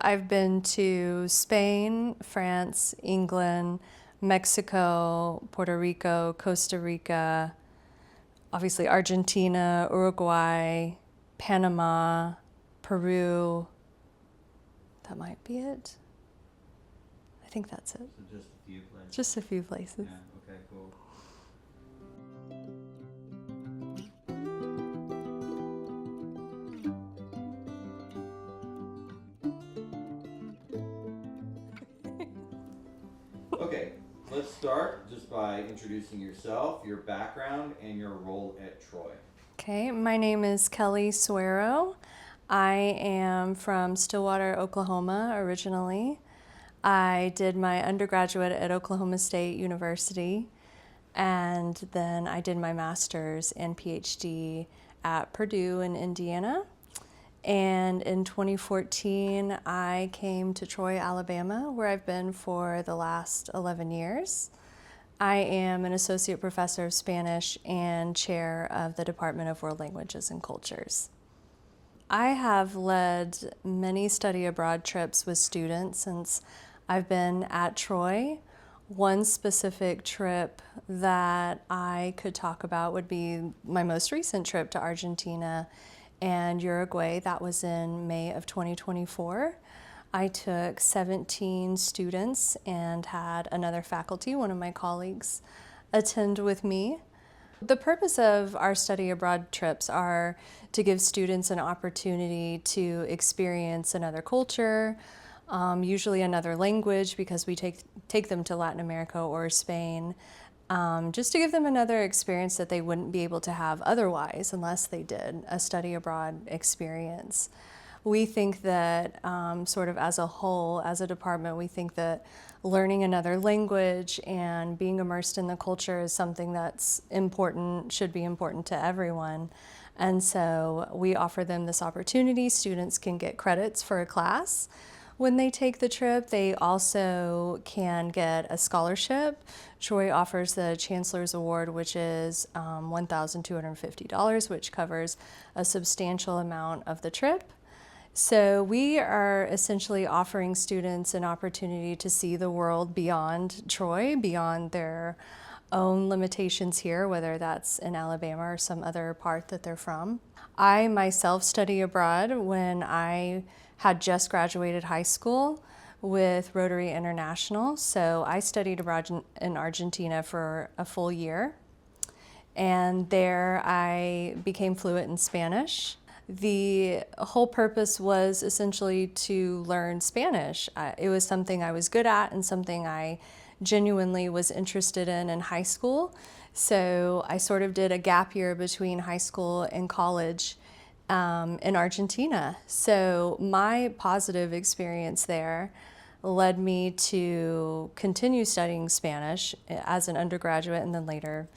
I've been to Spain, France, England, Mexico, Puerto Rico, Costa Rica, obviously Argentina, Uruguay, Panama, Peru. That might be it. I think that's it. So just a few places. Just a few places. Yeah, okay, cool. Okay, let's start just by introducing yourself, your background, and your role at Troy. Okay, my name is Kelly Suero. I am from Stillwater, Oklahoma originally. I did my undergraduate at Oklahoma State University, and then I did my master's and PhD at Purdue in Indiana. And in 2014, I came to Troy, Alabama, where I've been for the last 11 years. I am an associate professor of Spanish and chair of the Department of World Languages and Cultures. I have led many study abroad trips with students since I've been at Troy. One specific trip that I could talk about would be my most recent trip to Argentina and Uruguay. That was in May of 2024. I took 17 students and had another faculty, one of my colleagues, attend with me. The purpose of our study abroad trips are to give students an opportunity to experience another culture, usually another language because we take them to Latin America or Spain, just to give them another experience that they wouldn't be able to have otherwise unless they did a study abroad experience. We think that sort of as a whole, as a department, we think that learning another language and being immersed in the culture is something that's important, should be important to everyone. And so we offer them this opportunity. Students can get credits for a class. When they take the trip, they also can get a scholarship. Troy offers the Chancellor's Award, which is $1,250, which covers a substantial amount of the trip. So we are essentially offering students an opportunity to see the world beyond Troy, beyond their own limitations here, whether that's in Alabama or some other part that they're from. I myself study abroad when I had just graduated high school with Rotary International. So I studied abroad in Argentina for a full year. And there I became fluent in Spanish. The whole purpose was essentially to learn Spanish. It was something I was good at and something I genuinely was interested in high school. So I sort of did a gap year between high school and college in Argentina. So my positive experience there led me to continue studying Spanish as an undergraduate and then later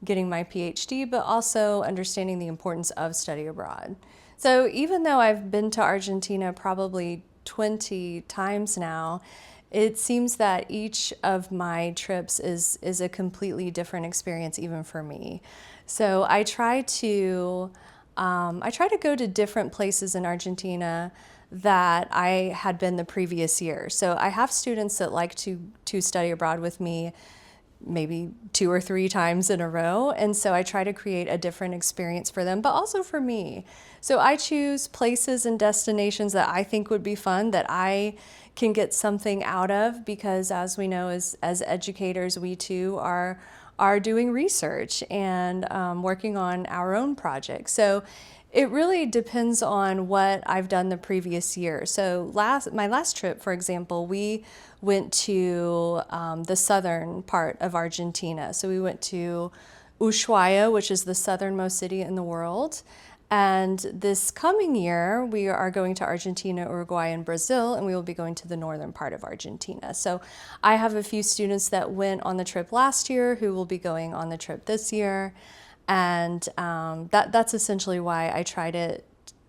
getting my PhD, but also understanding the importance of study abroad. So even though I've been to Argentina probably 20 times now, it seems that each of my trips is a completely different experience even for me. So I try to go to different places in Argentina that I had been the previous year. So I have students that like to study abroad with me maybe 2 or 3 times in a row. And so I try to create a different experience for them, but also for me. So I choose places and destinations that I think would be fun, that I can get something out of, because as we know, as educators, we too are doing research and working on our own projects. So it really depends on what I've done the previous year. So my last trip, for example, we went to the southern part of Argentina. So we went to Ushuaia, which is the southernmost city in the world. And this coming year, we are going to Argentina, Uruguay, and Brazil, and we will be going to the northern part of Argentina. So I have a few students that went on the trip last year who will be going on the trip this year. And that's essentially why I try to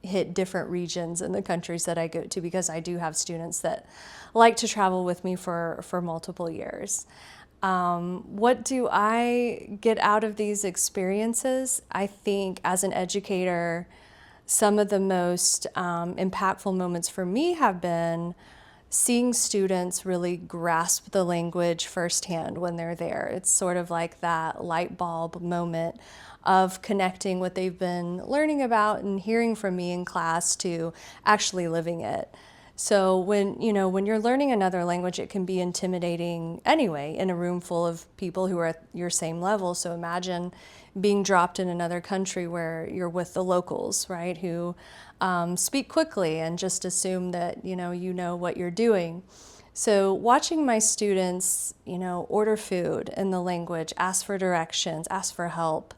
hit different regions in the countries that I go to, because I do have students that like to travel with me for multiple years. What do I get out of these experiences? I think as an educator, some of the most impactful moments for me have been seeing students really grasp the language firsthand when they're there. It's sort of like that light bulb moment of connecting what they've been learning about and hearing from me in class to actually living it. So when you're learning another language, it can be intimidating anyway in a room full of people who are at your same level. So imagine being dropped in another country where you're with the locals, right, who speak quickly and just assume that you know what you're doing. So watching my students, order food in the language, ask for directions, ask for help,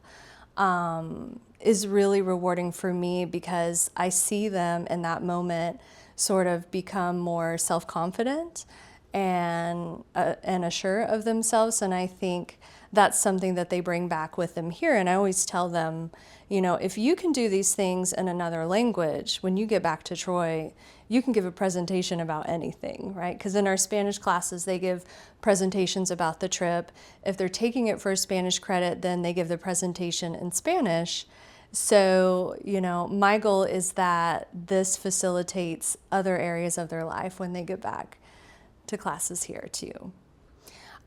is really rewarding for me because I see them in that moment sort of become more self-confident and assured of themselves. And I think that's something that they bring back with them here. And I always tell them, if you can do these things in another language, when you get back to Troy, you can give a presentation about anything, right? Because in our Spanish classes, they give presentations about the trip. If they're taking it for a Spanish credit, then they give the presentation in Spanish. So, my goal is that this facilitates other areas of their life when they get back to classes here too.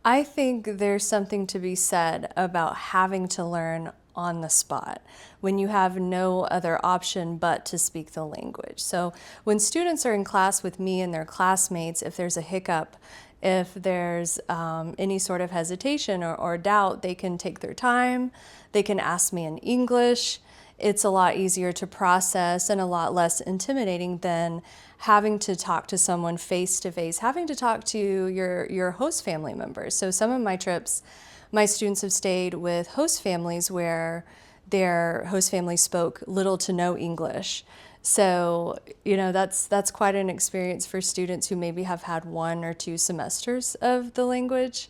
I think there's something to be said about having to learn on the spot when you have no other option but to speak the language. So when students are in class with me and their classmates, if there's a hiccup, if there's any sort of hesitation or doubt, they can take their time. They can ask me in English. It's a lot easier to process and a lot less intimidating than having to talk to someone face to face, having to talk to your host family members. So some of my trips, my students have stayed with host families where their host family spoke little to no English. So, that's quite an experience for students who maybe have had 1 or 2 semesters of the language.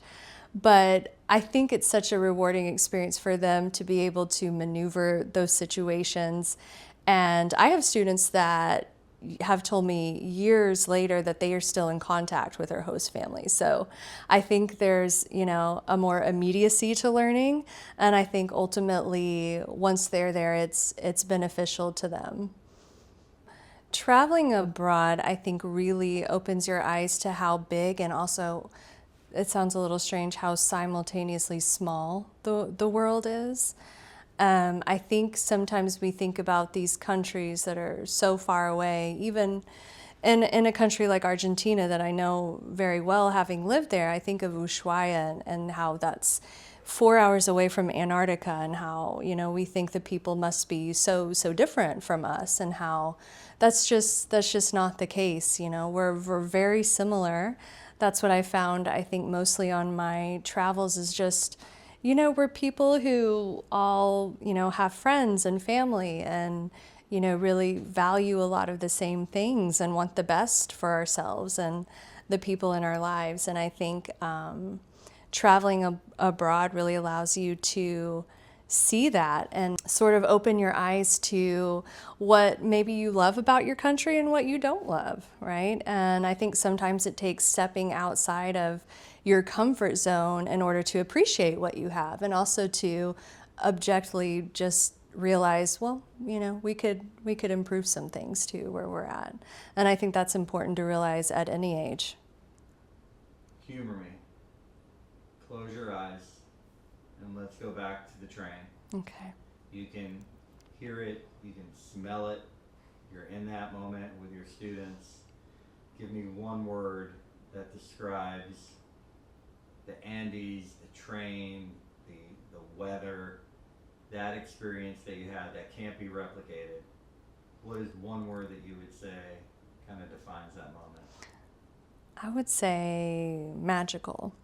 But I think it's such a rewarding experience for them to be able to maneuver those situations. And I have students that have told me years later that they are still in contact with their host family. So I think there's, a more immediacy to learning. And I think ultimately, once they're there, it's beneficial to them. Traveling abroad, I think, really opens your eyes to how big and also, it sounds a little strange, how simultaneously small the world is. I think sometimes we think about these countries that are so far away, even in a country like Argentina that I know very well, having lived there. I think of Ushuaia and how that's 4 hours away from Antarctica, and how we think the people must be so different from us, and how that's just not the case. We're very similar. That's what I found, I think, mostly on my travels, is just we're people who all have friends and family, and really value a lot of the same things and want the best for ourselves and the people in our lives. And I think traveling abroad really allows you to see that and sort of open your eyes to what maybe you love about your country and what you don't love, right? And I think sometimes it takes stepping outside of your comfort zone in order to appreciate what you have, and also to objectively just realize, well, we could improve some things too where we're at. And I think that's important to realize at any age. Humor me. Close your eyes and let's go back to the train. Okay. You can hear it, you can smell it. You're in that moment with your students. Give me one word that describes the Andes, the train, the weather, that experience that you had that can't be replicated. What is one word that you would say kind of defines that moment? I would say magical.